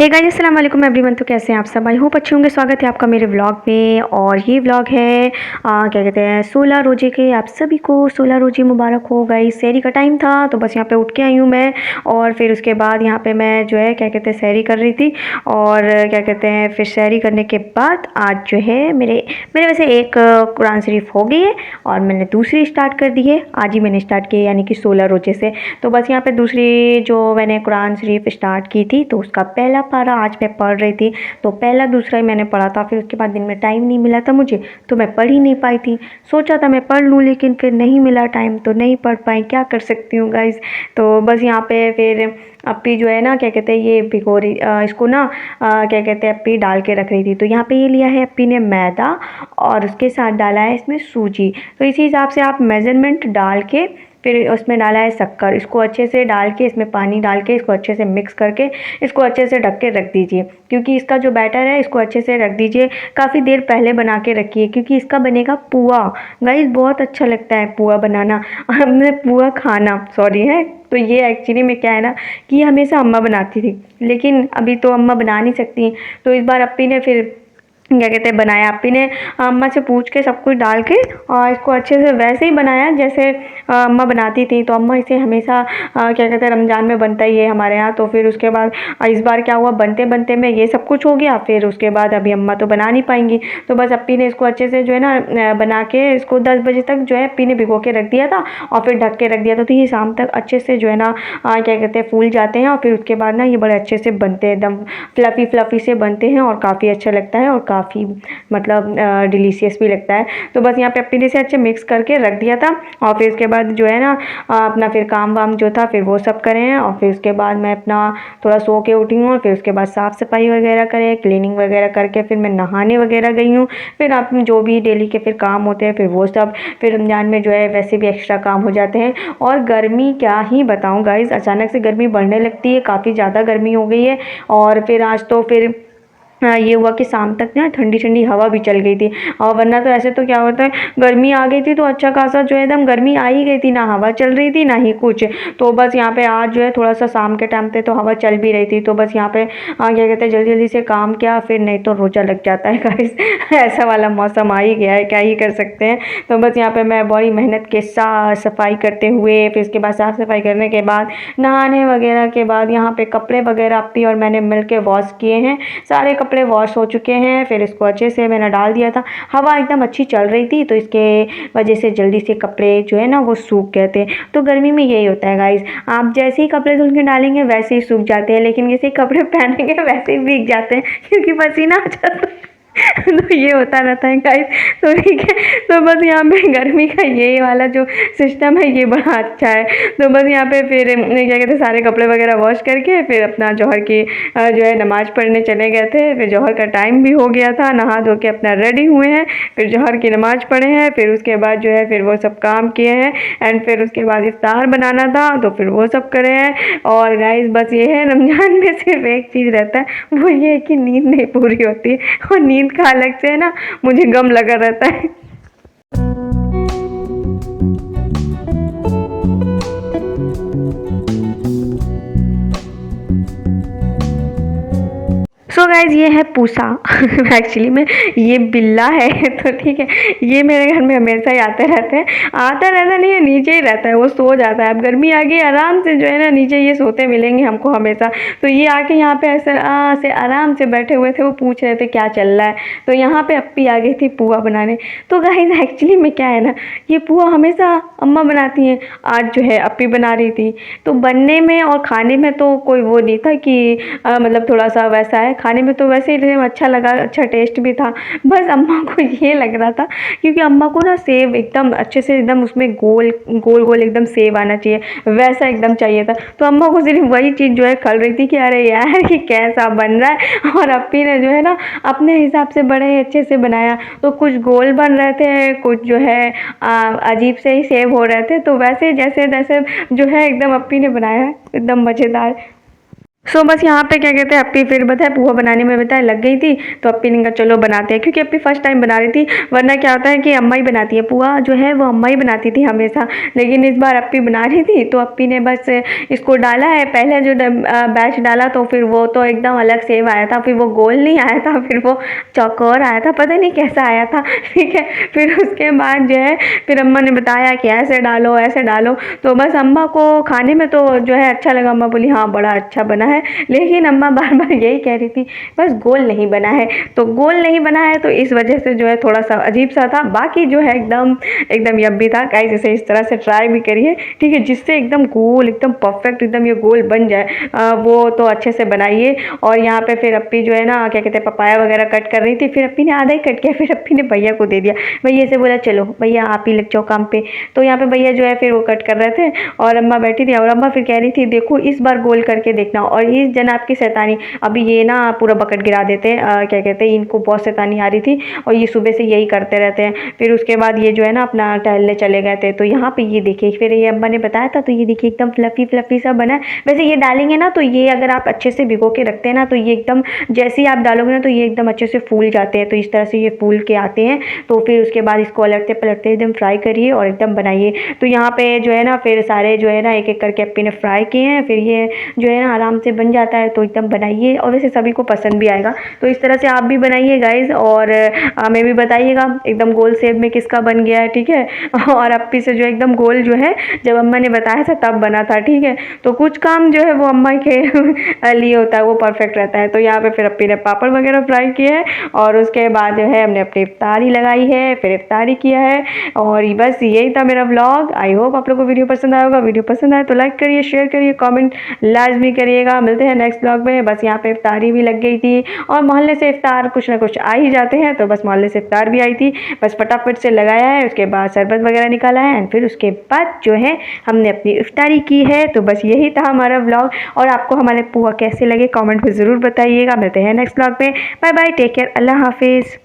Hey guys, अस्सलाम वालेकुम everyone. तो कैसे हैं आप सब? आई होप अच्छे होंगे। स्वागत है आपका मेरे व्लॉग में। और ये व्लॉग है क्या कहते हैं 16 रोजे के। आप सभी को 16 रोजे मुबारक हो। गाइस सहरी का टाइम था तो बस यहाँ पे उठ के आई हूँ मैं। और फिर उसके बाद यहाँ पे मैं जो है क्या कहते हैं सहरी कर रही थी। और क्या कहते हैं फिर सहरी करने के बाद आज जो है मेरे मेरे वैसे एक कुरान शरीफ हो गई है और मैंने दूसरी स्टार्ट कर दी है। आज ही मैंने स्टार्ट की यानी कि 16 रोजे से। तो बस यहाँ पे दूसरी जो मैंने कुरान शरीफ स्टार्ट की थी तो उसका पहला पारा आज मैं पढ़ रही थी। तो पहला दूसरा ही मैंने पढ़ा था। फिर उसके बाद दिन में टाइम नहीं मिला था मुझे तो मैं पढ़ ही नहीं पाई थी। सोचा था मैं पढ़ लूँ लेकिन फिर नहीं मिला टाइम तो नहीं पढ़ पाई। क्या कर सकती हूँ गाइस। तो बस यहाँ पे फिर अपी जो है ना क्या कहते हैं ये भिगो रही इसको ना क्या कहते हैं अपी डाल के रख रही थी। तो यहाँ पे ये लिया है अपी ने मैदा और उसके साथ डाला है इसमें सूजी। तो इसी हिसाब से आप मेज़रमेंट डाल के फिर उसमें डाला है शक्कर। इसको अच्छे से डाल के इसमें पानी डाल के इसको अच्छे से मिक्स करके इसको अच्छे से ढक के रख दीजिए। क्योंकि इसका जो बैटर है इसको अच्छे से रख दीजिए। काफ़ी देर पहले बना के रखिए क्योंकि इसका बनेगा पुआ। गाइस बहुत अच्छा लगता है पुआ बनाना हमने पुआ खाना सॉरी है। तो ये एक्चुअली में क्या है ना कि ये हमेशा अम्मा बनाती थी लेकिन अभी तो अम्मा बना नहीं सकती। तो इस बार अपी ने फिर क्या कहते हैं बनाया। अपी ने अम्मा से पूछ के सब कुछ डाल के और इसको अच्छे से वैसे ही बनाया जैसे अम्मा बनाती थी। तो अम्मा इसे हमेशा क्या कहते हैं रमज़ान में बनता ही है हमारे यहाँ। तो फिर उसके बाद इस बार क्या हुआ बनते बनते में ये सब कुछ हो गया। फिर उसके बाद अभी अम्मा तो बना नहीं पाएंगी। तो बस अपी ने इसको अच्छे से जो है ना बना के इसको 10 बजे तक जो है अपी ने भिगो के रख दिया था और फिर ढक के रख दिया था। तो ये शाम तक अच्छे से जो है ना क्या कहते हैं फूल जाते हैं। और फिर उसके बाद ना ये बड़े अच्छे से बनते हैं एकदम फ्लफ़ी फ्लफ़ी से बनते हैं और काफ़ी अच्छा लगता है और काफ़ी मतलब डिलीशियस भी लगता है। तो बस यहाँ पे अपने से अच्छे मिक्स करके रख दिया था। और फिर उसके बाद जो है ना अपना फिर काम वाम जो था फिर वो सब करें हैं। और फिर उसके बाद मैं अपना थोड़ा सो के उठी हूँ। फिर उसके बाद साफ़ सफाई वगैरह करें क्लीनिंग वगैरह करके फिर मैं नहाने वगैरह गई हूँ। फिर आप जो भी डेली के फिर काम होते हैं फिर वो सब फिर रमज़ान में जो है वैसे भी एक्स्ट्रा काम हो जाते हैं। और गर्मी क्या ही बताऊँ गाइस अचानक से गर्मी बढ़ने लगती है। काफ़ी ज़्यादा गर्मी हो गई है। और फिर आज तो फिर ये हुआ कि शाम तक ना ठंडी ठंडी हवा भी चल गई थी। और वरना तो ऐसे तो क्या होता है गर्मी आ गई थी तो अच्छा खासा जो है एकदम गर्मी आ ही गई थी। ना हवा चल रही थी ना ही कुछ। तो बस यहाँ पे आज जो है थोड़ा सा शाम के टाइम पे तो हवा चल भी रही थी। तो बस यहाँ पे क्या कहते हैं जल्दी जल्दी से काम किया फिर नहीं तो रोजा लग जाता है गाइस ऐसा वाला मौसम आ ही गया है क्या ही कर सकते हैं। तो बस यहाँ पे मैं बड़ी मेहनत के साथ सफाई करते हुए फिर इसके बाद साफ़ सफाई करने के बाद नहाने वगैरह के बाद यहाँ पे कपड़े वगैरह अपी और मैंने मिल के वॉश किए हैं। सारे कपड़े वॉश हो चुके हैं। फिर इसको अच्छे से मैंने डाल दिया था। हवा एकदम अच्छी चल रही थी तो इसके वजह से जल्दी से कपड़े जो है ना वो सूख गए थे। तो गर्मी में यही होता है गाइस आप जैसे ही कपड़े धुल के डालेंगे वैसे ही सूख जाते हैं लेकिन जैसे ही कपड़े पहनेंगे वैसे ही भीग जाते हैं क्योंकि पसीना आ जाता है तो ये होता रहता है गाइस। तो ठीक है तो बस यहाँ पे गर्मी का ये वाला जो सिस्टम है ये बड़ा अच्छा है। तो बस यहाँ पे फिर क्या कहते हैं सारे कपड़े वगैरह वॉश करके फिर अपना जौहर की जो है नमाज़ पढ़ने चले गए थे। फिर जौहर का टाइम भी हो गया था। नहा धो के अपना रेडी हुए हैं फिर जौहर की नमाज़ पढ़े हैं। फिर उसके बाद जो है फिर वो सब काम किए हैं एंड फिर उसके बाद इफ्तार बनाना था तो फिर वो सब करे हैं। और गाइस बस ये है रमज़ान में सिर्फ एक चीज़ रहता है वो ये है कि नींद नहीं पूरी होती और नींद का अलग से है ना मुझे गम लगा रहता है। सो गाइज ये है पूसा एक्चुअली में ये बिल्ला है तो ठीक है ये मेरे घर में हमेशा ही आते रहते हैं। आता रहता नहीं है नीचे ही रहता है वो सो जाता है। अब गर्मी आ गई आराम से जो है ना नीचे ये सोते मिलेंगे हमको हमेशा। तो ये आके यहाँ पे ऐसे आराम से बैठे हुए थे वो पूछ रहे थे क्या चल रहा है। तो यहाँ पे अपी आ गई थी पुआ बनाने। तो गाइज एक्चुअली में क्या है ना ये पुआ हमेशा अम्मा बनाती हैं। आज जो है अपी बना रही थी। तो बनने में और खाने में तो कोई वो नहीं था कि मतलब थोड़ा सा वैसा है। खाने में तो वैसे ही अच्छा लगा अच्छा टेस्ट भी था। बस अम्मा को ये लग रहा था क्योंकि अम्मा को ना सेव एकदम अच्छे से एकदम उसमें गोल गोल गोल एकदम सेव आना चाहिए वैसा एकदम चाहिए था। तो अम्मा को सिर्फ वही चीज़ जो है खल रही थी कि अरे यार ये कैसा बन रहा है। और अपी ने जो है ना अपने हिसाब से बड़े अच्छे से बनाया। तो कुछ गोल बन रहे थे कुछ जो है अजीब से ही सेव हो रहे थे। तो वैसे जैसे जैसे जो है एकदम अपी ने बनाया एकदम मज़ेदार। बस यहाँ पे क्या कहते हैं, अप्पी फिर बताए पुआ बनाने में बताए लग गई थी। तो अप्पी ने कहा चलो बनाते हैं, क्योंकि अप्पी फर्स्ट टाइम बना रही थी। वरना क्या होता है कि अम्मा ही बनाती है पुआ, जो है वो अम्मा ही बनाती थी हमेशा। लेकिन इस बार अप्पी बना रही थी, तो अप्पी ने बस इसको डाला है। पहले जो बैच डाला तो फिर वो तो एकदम अलग सेव आया था, फिर वो गोल नहीं आया था, फिर वो चौकोर आया था, पता नहीं कैसा आया था। ठीक है, फिर उसके बाद जो है फिर अम्मा ने बताया कि ऐसे डालो ऐसे डालो। तो बस अम्मा को खाने में तो जो है अच्छा लगा। अम्मा बोली हाँ बड़ा अच्छा बना है, लेकिन अम्मा बार बार यही कह रही थी बस गोल नहीं बना है। तो गोल नहीं बना है तो इस वजह से जो है थोड़ा सा अजीब सा था। बाकी जो है एकदम एकदम यम्मी था गाइस। इसे इस तरह से ट्राई भी करिए, ठीक है, जिससे एकदम गोल एकदम परफेक्ट एकदम ये गोल बन जाए, वो तो अच्छे से बनाइए। और यहाँ पे फिर अप्पी जो है ना क्या कहते हैं पपाया वगैरह कट कर रही थी, फिर अप्पी ने आधा ही कट किया, फिर अप्पी ने भैया को दे दिया। भैया से बोला चलो भैया आप ही लग जाओ काम पे। तो यहाँ पे भैया जो है फिर वो कट कर रहे थे और अम्मा बैठी थी, और अम्मा फिर कह रही थी देखो इस बार गोल करके देखना। और इस जनाब की शैतानी, अभी ये ना पूरा बकेट गिरा देते हैं, क्या कहते हैं, इनको बहुत शैतानी आ रही थी और ये सुबह से यही करते रहते हैं। फिर उसके बाद ये जो है ना अपना टहलने चले गए थे। तो यहाँ पे ये देखिए फिर ये अम्मा ने बताया था, तो ये देखिए एकदम फ्लफी फ्लफी सा बना है। वैसे ये डालेंगे ना तो ये अगर आप अच्छे से भिगो के रखते हैं ना तो ये एकदम जैसे ही आप डालोगे ना तो ये एकदम अच्छे से फूल जाते हैं। तो इस तरह से ये फूल के आते हैं। तो फिर उसके बाद इसको अलटते पलटते एकदम फ्राई करिए और एकदम बनाइए। तो यहाँ पे जो है ना फिर सारे जो है ना एक एक करके अप्पी ने फ्राई किए हैं। फिर ये जो है ना आराम से बन जाता है, तो एकदम बनाइए और वैसे सभी को पसंद भी आएगा। तो इस तरह से आप भी बनाइए गाइज, और हमें भी बताइएगा एकदम गोल शेप में किसका बन गया है, ठीक है। और अप्पी से जो एकदम गोल जो है जब अम्मा ने बताया था तब बना था, ठीक है। तो कुछ काम जो है वो अम्मा के लिए होता है, वो परफेक्ट रहता है। तो यहाँ पे फिर अप्पी ने पापड़ वगैरह फ्राई किए हैं और उसके बाद जो है हमने अपनी इफ्तारी लगाई है, फिर इफ्तारी किया है। और बस यही था मेरा व्लॉग। आई होप आप लोग को वीडियो पसंद आया होगा। वीडियो पसंद आए तो लाइक करिए, शेयर करिए, कमेंट लाजमी करिएगा। मिलते हैं नेक्स्ट व्लॉग में। बस यहाँ पे इफ्तारी भी लग गई थी और मोहल्ले से इफ्तार कुछ ना कुछ आ ही जाते हैं, तो बस मोहल्ले से इफ्तार भी आई थी। बस फटाफट से लगाया है, उसके बाद शरबत वगैरह निकाला है, एंड फिर उसके बाद जो है हमने अपनी इफ्तारी की है। तो बस यही था हमारा व्लॉग। और आपको हमारे पुआ कैसे लगे कमेंट में ज़रूर बताइएगा। मिलते हैं नेक्स्ट व्लॉग में। बाय बाय, टेक केयर, अल्लाह हाफिज़।